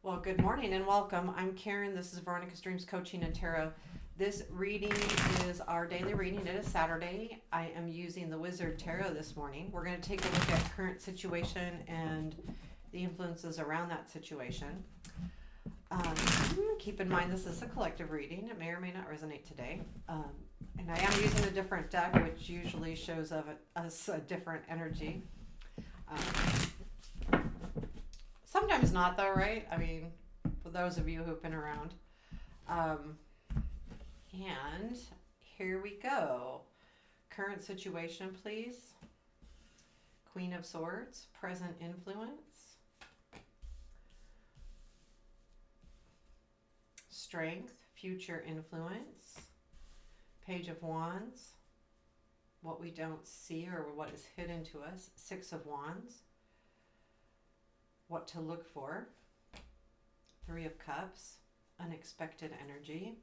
Well, good morning and welcome. I'm Karen. This is Veronica's Dreams Coaching and Tarot. This reading is our daily reading. It is Saturday. I am using the Wizard Tarot this morning. We're going to take a look at current situation and the influences around that situation. Keep in mind this is a collective reading. It may or may not resonate today. And I am using a different deck, which usually shows of us a different energy. Sometimes not, though, right? I mean, for those of you who've been around. And here we go. Current situation, please. Queen of Swords, present influence. Strength, future influence. Page of Wands, what we don't see or what is hidden to us. Six of Wands, what to look for. Three of Cups, unexpected energy.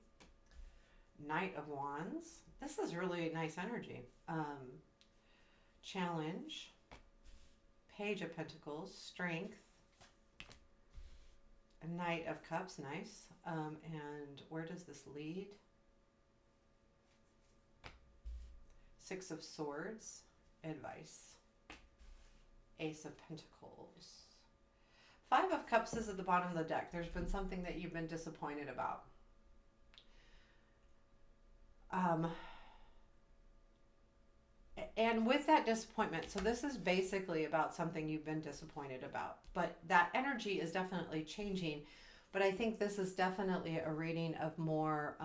Knight of Wands, this is really nice energy. Challenge. Page of Pentacles, strength. Knight of Cups, nice. And where does this lead? Six of Swords, advice. Ace of Pentacles. Five of Cups is at the bottom of the deck. There's been something that you've been disappointed about. And with that disappointment, so this is basically about something you've been disappointed about, but that energy is definitely changing. But I think this is definitely a reading of more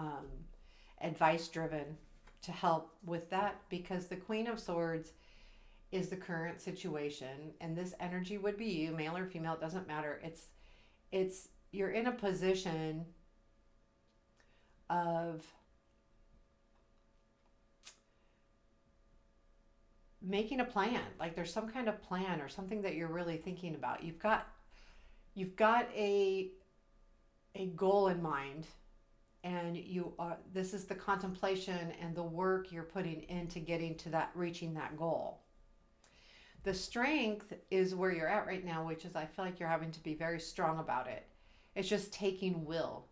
advice driven to help with that, because the Queen of Swords is the current situation, and this energy would be you, male or female, it doesn't matter. It's you're in a position of making a plan. Like there's some kind of plan or something that you're really thinking about. You've got a goal in mind, and this is the contemplation and the work you're putting into getting to that, reaching that goal. The strength is where you're at right now, which is I feel like you're having to be very strong about it. It's just taking will.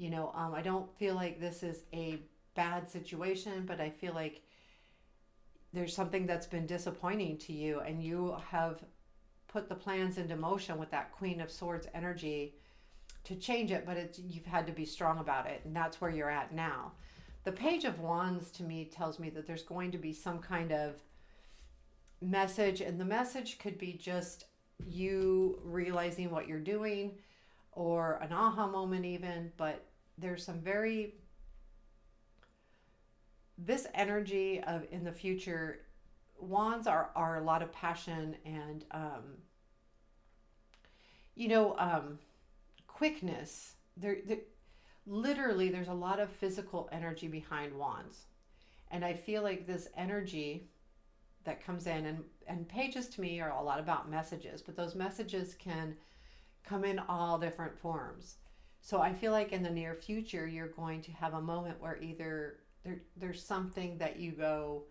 I don't feel like this is a bad situation, but I feel like there's something that's been disappointing to you, and you have put the plans into motion with that Queen of Swords energy to change it, but you've had to be strong about it, and that's where you're at now. The Page of Wands to me tells me that there's going to be some kind of message, and the message could be just you realizing what you're doing or an aha moment even, but there's some this energy of in the future. Wands are a lot of passion and quickness. Literally there's a lot of physical energy behind Wands, and I feel like this energy that comes in, and pages to me are a lot about messages, but those messages can come in all different forms. So I feel like in the near future you're going to have a moment where either there's something that you go,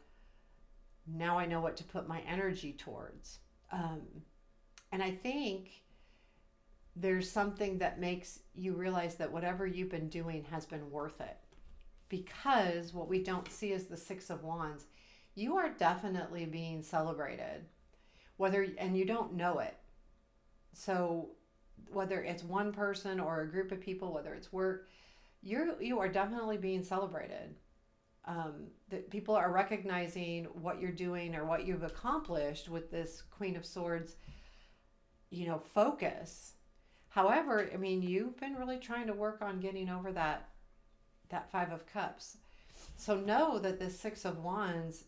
now I know what to put my energy towards. And I think there's something that makes you realize that whatever you've been doing has been worth it. Because what we don't see is the Six of Wands. You are definitely being celebrated, and you don't know it. So whether it's one person or a group of people, whether it's work, you are definitely being celebrated. That people are recognizing what you're doing or what you've accomplished with this Queen of Swords, focus. However, I mean, you've been really trying to work on getting over that Five of Cups. So know that this Six of Wands,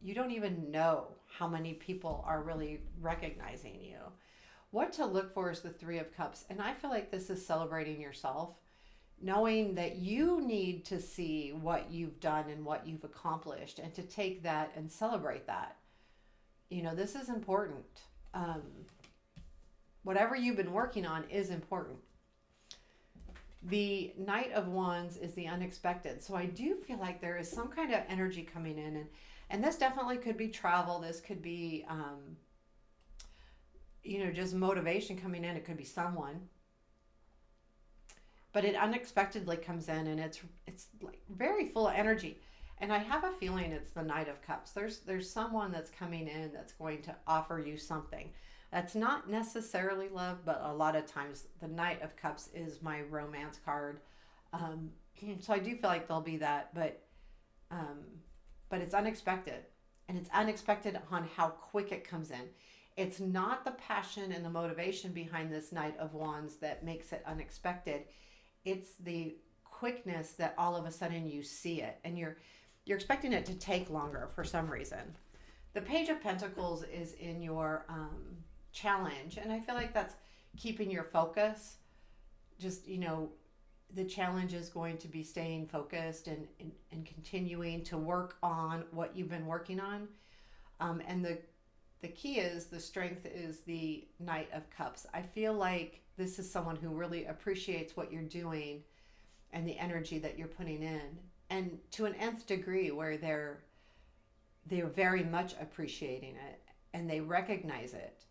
you don't even know how many people are really recognizing you. What to look for is the Three of Cups. And I feel like this is celebrating yourself, knowing that you need to see what you've done and what you've accomplished, and to take that and celebrate that. This is important. Whatever you've been working on is important. The Knight of Wands is the unexpected. So I do feel like there is some kind of energy coming in, and this definitely could be travel. This could be, just motivation coming in. It could be someone. but it unexpectedly comes in, and it's like very full of energy. And I have a feeling it's the Knight of Cups. There's someone that's coming in that's going to offer you something. That's not necessarily love, but a lot of times the Knight of Cups is my romance card. Um, so I do feel like there'll be that, um, but it's unexpected, and it's unexpected on how quick it comes in. It's not the passion and the motivation behind this Knight of Wands that makes it unexpected. It's the quickness that all of a sudden you see it, and you're expecting it to take longer for some reason. The Page of Pentacles is in your challenge, and I feel like that's keeping your focus. Just, the challenge is going to be staying focused and continuing to work on what you've been working on. And the key is the strength is the Knight of Cups. I feel like this is someone who really appreciates what you're doing and the energy that you're putting in, and to an nth degree, where they're very much appreciating it and they recognize it,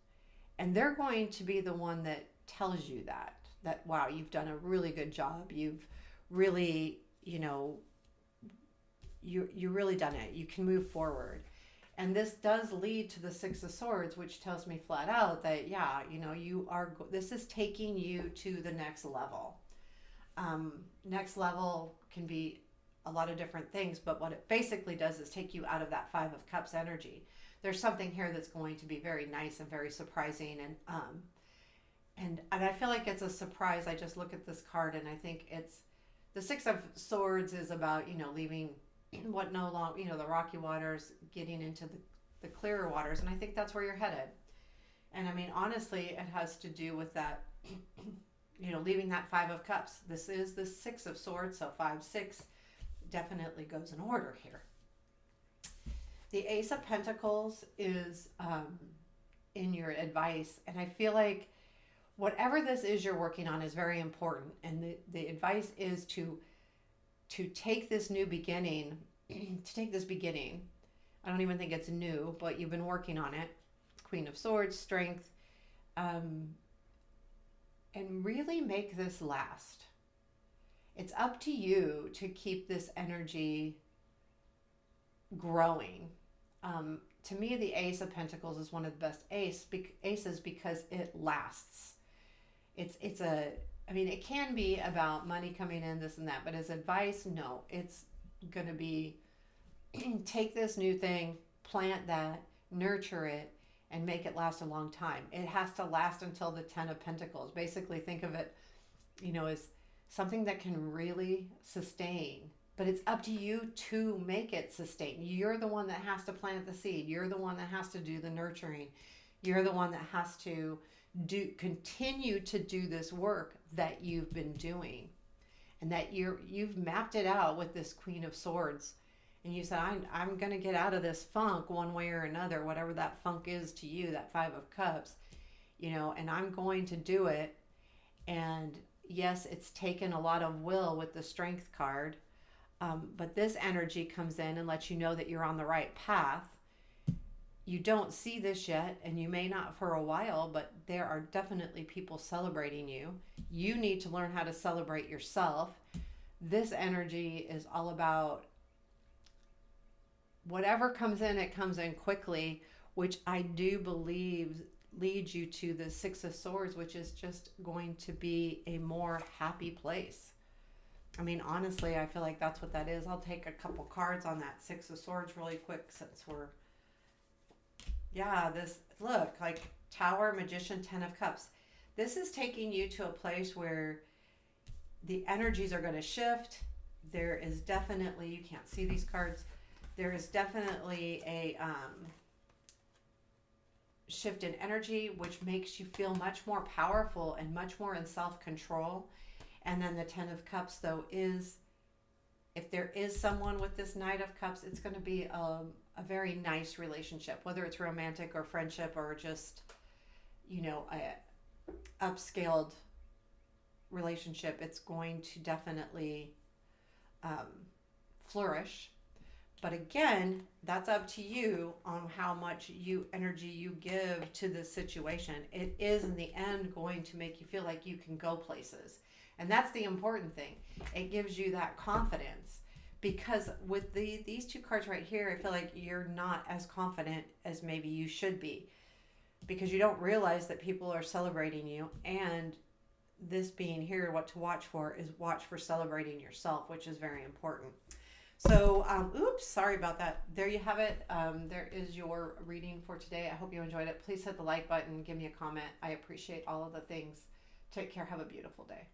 and they're going to be the one that tells you that wow, you've done a really good job, you've really, you really done it, you can move forward. And this does lead to the Six of Swords, which tells me flat out that, yeah, this is taking you to the next level. Next level can be a lot of different things, but what it basically does is take you out of that Five of Cups energy. There's something here that's going to be very nice and very surprising, and I feel like it's a surprise. I just look at this card and I think it's the Six of Swords is about, leaving what no longer, the rocky waters, getting into the clearer waters, and I think that's where you're headed. And I mean, honestly, it has to do with that, leaving that Five of Cups. This is the Six of Swords, so 5, 6 definitely goes in order here. The Ace of Pentacles is in your advice, and I feel like whatever this is you're working on is very important, and the advice is to take this new beginning, to take this beginning. I don't even think it's new, but you've been working on it. Queen of Swords, strength, and really make this last. It's up to you to keep this energy growing. To me, the Ace of Pentacles is one of the best aces because it lasts. It can be about money coming in, this and that, but as advice, no, it's going to be take this new thing, plant that, nurture it, and make it last a long time. It has to last until the Ten of Pentacles. Basically, think of it, as something that can really sustain, but it's up to you to make it sustain. You're the one that has to plant the seed. You're the one that has to do the nurturing. You're the one that has to continue to do this work that you've been doing, and that you've mapped it out with this Queen of Swords, and you said, I'm going to get out of this funk one way or another, whatever that funk is to you, that Five of Cups, and I'm going to do it. And yes, it's taken a lot of will with the Strength card, but this energy comes in and lets you know that you're on the right path. You don't see this yet, and you may not for a while, but there are definitely people celebrating you. You need to learn how to celebrate yourself. This energy is all about whatever comes in, it comes in quickly, which I do believe leads you to the Six of Swords, which is just going to be a more happy place. I mean, honestly, I feel like that's what that is. I'll take a couple cards on that Six of Swords really quick since this, look, like Tower, Magician, Ten of Cups. This is taking you to a place where the energies are going to shift. There is definitely, you can't see these cards, there is definitely a shift in energy, which makes you feel much more powerful and much more in self-control. And then the Ten of Cups, though, is, if there is someone with this Knight of Cups, it's going to be a very nice relationship, whether it's romantic or friendship or just, a upscaled relationship. It's going to definitely flourish. But again, that's up to you on how much energy you give to this situation. It is in the end going to make you feel like you can go places. And that's the important thing. It gives you that confidence. Because with these two cards right here, I feel like you're not as confident as maybe you should be, because you don't realize that people are celebrating you. And this being here, what to watch for is watch for celebrating yourself, which is very important. So, oops, sorry about that. There you have it. There is your reading for today. I hope you enjoyed it. Please hit the like button, give me a comment. I appreciate all of the things. Take care. Have a beautiful day.